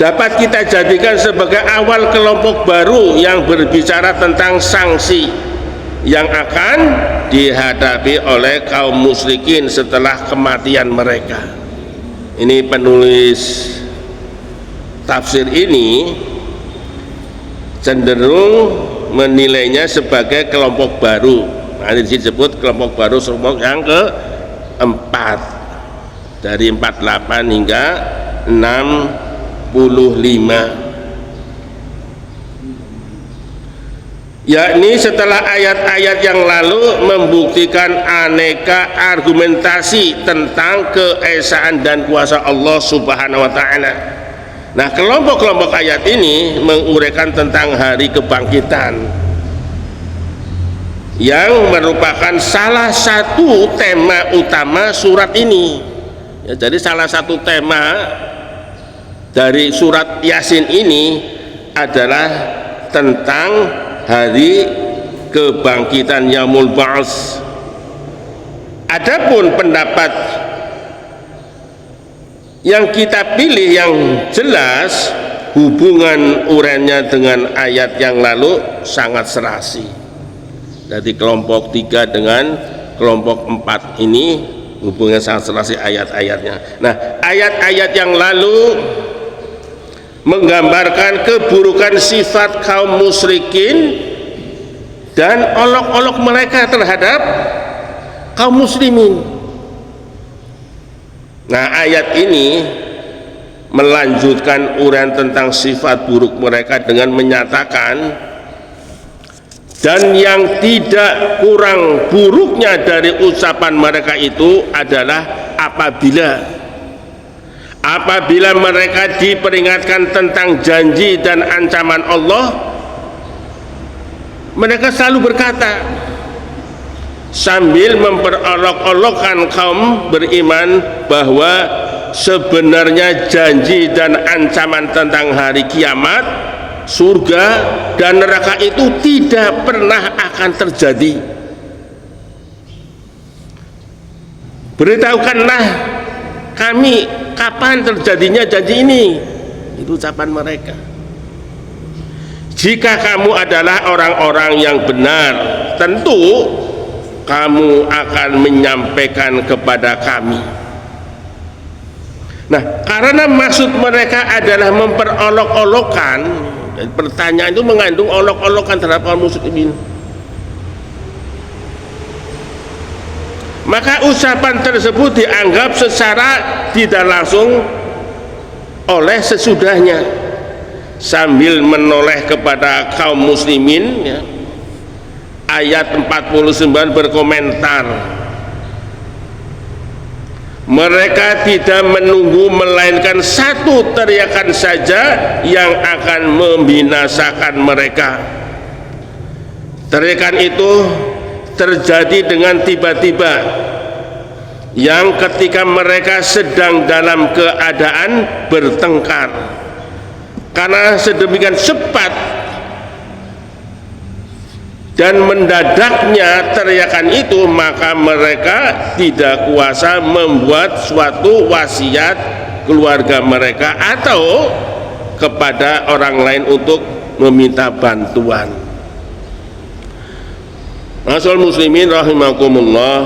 dapat kita jadikan sebagai awal kelompok baru yang berbicara tentang sanksi yang akan dihadapi oleh kaum musyrikin setelah kematian mereka. Ini penulis tafsir ini cenderung menilainya sebagai kelompok baru. Nah, disebut kelompok baru yang keempat dari 48 hingga 65, yakni setelah ayat-ayat yang lalu membuktikan aneka argumentasi tentang keesaan dan kuasa Allah Subhanahu wa Ta'ala. Nah, kelompok-kelompok ayat ini menguraikan tentang hari kebangkitan yang merupakan salah satu tema utama surat ini. Ya, jadi salah satu tema dari surat Yasin ini adalah tentang hari kebangkitan Yaumul Ba'ats. Adapun pendapat yang kita pilih yang jelas, hubungan uraiannya dengan ayat yang lalu sangat serasi. Dari kelompok 3 dengan kelompok 4 ini hubungannya sangat serasi ayat-ayatnya. Nah, ayat-ayat yang lalu menggambarkan keburukan sifat kaum musyrikin dan olok-olok mereka terhadap kaum muslimin. Nah, ayat ini melanjutkan uraian tentang sifat buruk mereka dengan menyatakan, dan yang tidak kurang buruknya dari ucapan mereka itu adalah apabila mereka diperingatkan tentang janji dan ancaman Allah, mereka selalu berkata sambil memperolok-olokkan kaum beriman bahwa sebenarnya janji dan ancaman tentang hari kiamat, surga dan neraka itu tidak pernah akan terjadi. Beritahukanlah kami kapan terjadinya janji ini. Itu ucapan mereka. Jika kamu adalah orang-orang yang benar, tentu kamu akan menyampaikan kepada kami. Nah, karena maksud mereka adalah memperolok-olokkan, dan pertanyaan itu mengandung olok-olokan terhadap kaum muslimin, maka ucapan tersebut dianggap secara tidak langsung oleh sesudahnya, sambil menoleh kepada kaum muslimin, ya. Ayat 49 berkomentar, mereka tidak menunggu melainkan satu teriakan saja yang akan membinasakan mereka. Teriakan itu terjadi dengan tiba-tiba, yang ketika mereka sedang dalam keadaan bertengkar. Karena sedemikian cepat dan mendadaknya teriakan itu, maka mereka tidak kuasa membuat suatu wasiat keluarga mereka atau kepada orang lain untuk meminta bantuan. Masyaallah muslimin rahimakumullah,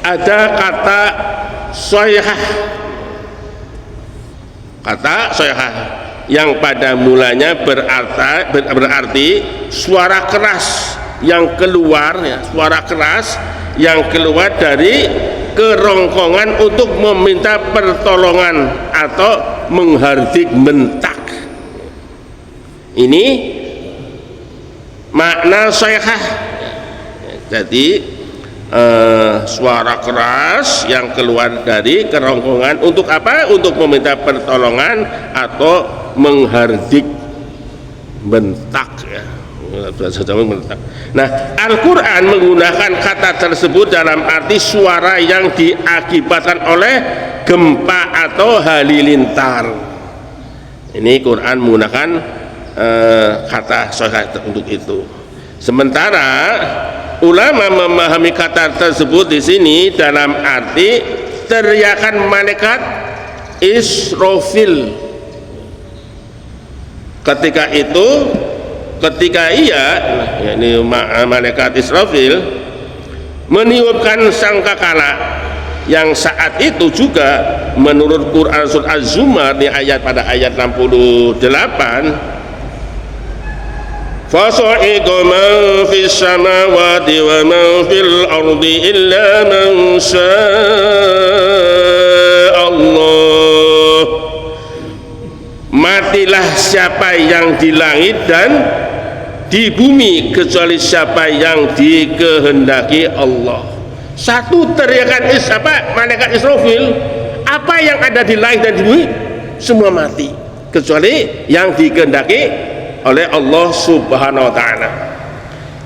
ada kata soyhah, yang pada mulanya berarti suara keras yang keluar, ya, suara keras yang keluar dari kerongkongan untuk meminta pertolongan atau menghardik bentak. Ini makna soyhah. Jadi suara keras yang keluar dari kerongkongan untuk apa? Untuk meminta pertolongan atau menghardik bentak, ya. Nah, Al-Quran menggunakan kata tersebut dalam arti suara yang diakibatkan oleh gempa atau halilintar. Ini Quran menggunakan kata soyhah untuk itu. Sementara ulama memahami kata tersebut di sini dalam arti teriakan malaikat Israfil ketika ia, yakni malaikat Israfil, meniupkan sangkakala, yang saat itu juga menurut Quran surah Az-Zumar di pada ayat 68, fasa'iqa man fis samawati wa man fil ardi illa man Allah, matilah siapa yang di langit dan di bumi kecuali siapa yang dikehendaki Allah. Satu teriakan malaikat Israfil, apa yang ada di langit dan di bumi semua mati kecuali yang dikehendaki oleh Allah Subhanahu wa taala.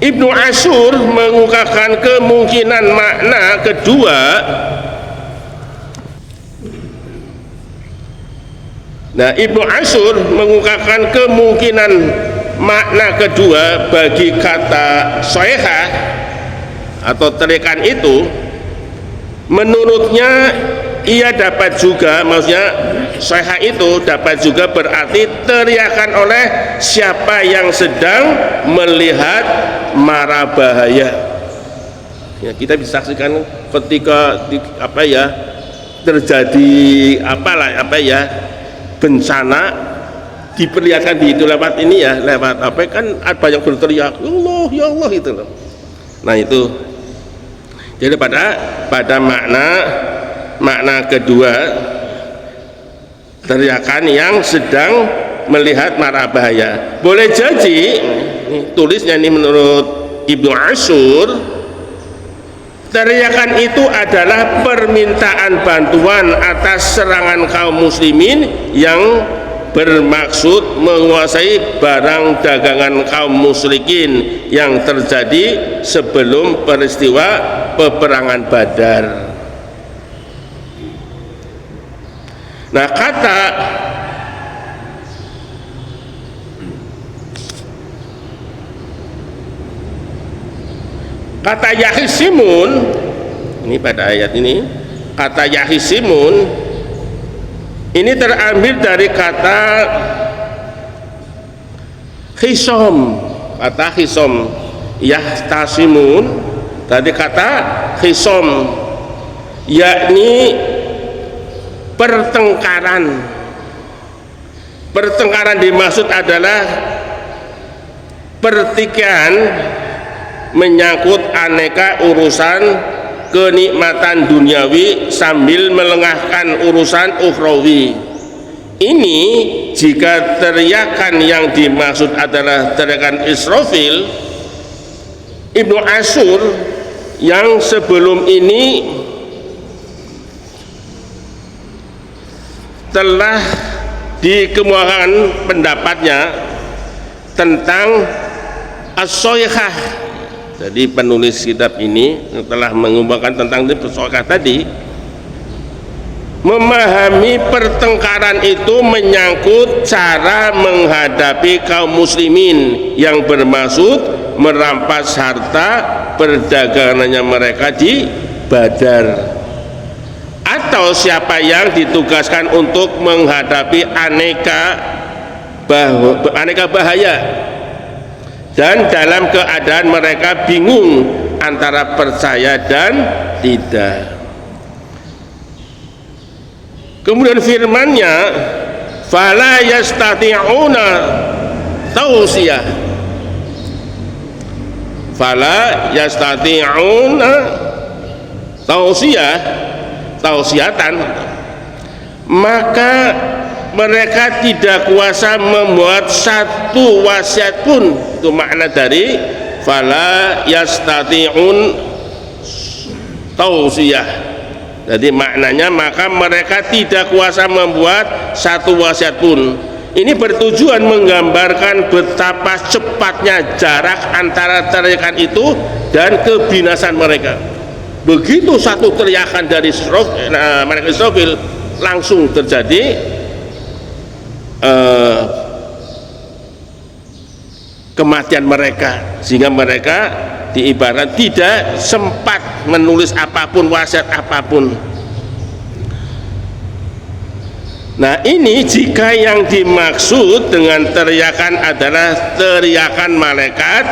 Ibnu Ashur mengungkapkan kemungkinan makna kedua. Nah, Ibnu Ashur mengungkapkan kemungkinan makna kedua bagi kata soehah atau teriakan itu. Menurutnya ia dapat juga, maksudnya soehah itu dapat juga berarti teriakan oleh siapa yang sedang melihat mara bahaya. Ya, kita bisa saksikan ketika terjadi bencana, diperlihatkan di itu lewat ini ya, lewat kan ada yang berteriak ya Allah ya Allah itu loh. Nah itu jadi pada makna kedua, teriakan yang sedang melihat mara bahaya. Boleh jadi tulisnya ini menurut Ibnu Ashur, teriakan itu adalah permintaan bantuan atas serangan kaum muslimin yang bermaksud menguasai barang dagangan kaum musyrikin yang terjadi sebelum peristiwa peperangan Badar. Nah, kata Yahisimun ini pada ayat ini, kata Yahisimun ini terambil dari kata khisom, kata khisom, yahtasimun tadi kata khisom, yakni pertengkaran. Pertengkaran dimaksud adalah pertikaian menyangkut aneka urusan kenikmatan duniawi sambil melengahkan urusan ukhrawi. Ini jika teriakan yang dimaksud adalah teriakan Israfil, Ibnu Ashur yang sebelum ini telah dikemukakan pendapatnya tentang as-soykhah. Jadi penulis kitab ini telah mengembangkan tentang as-soykhah tadi, memahami pertengkaran itu menyangkut cara menghadapi kaum muslimin yang bermaksud merampas harta perdagangannya mereka di Badar, atau siapa yang ditugaskan untuk menghadapi aneka bahaya dan dalam keadaan mereka bingung antara percaya dan tidak. Kemudian firman-Nya, fala yastati'una tausiyah, fala yastati'una tausiyatan, maka mereka tidak kuasa membuat satu wasiat pun. Itu makna dari fala yastati'un tausiyah. Jadi maknanya maka mereka tidak kuasa membuat satu wasiat pun. Ini bertujuan menggambarkan betapa cepatnya jarak antara teriakan itu dan kebinasan mereka. Begitu satu teriakan dari malaikat Israfil langsung terjadi kematian mereka, sehingga mereka diibarat tidak sempat menulis apapun, wasiat apapun. Nah ini jika yang dimaksud dengan teriakan adalah teriakan malaikat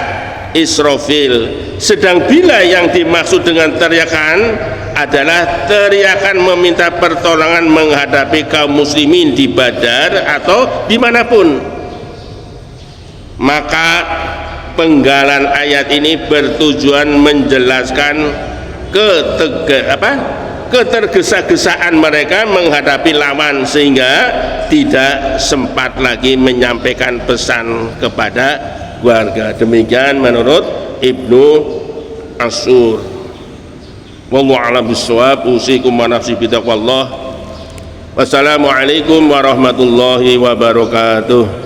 Israfil, sedang bila yang dimaksud dengan teriakan adalah teriakan meminta pertolongan menghadapi kaum muslimin di Badar atau dimanapun, maka penggalan ayat ini bertujuan menjelaskan ketergesa-gesaan mereka menghadapi lawan sehingga tidak sempat lagi menyampaikan pesan kepada warga. Demikian menurut Ibnu Ashur. Wallahu a'lam bishawab. Usikum wa nafsi bitaqwallah. Wassalamualaikum warahmatullahi wabarakatuh.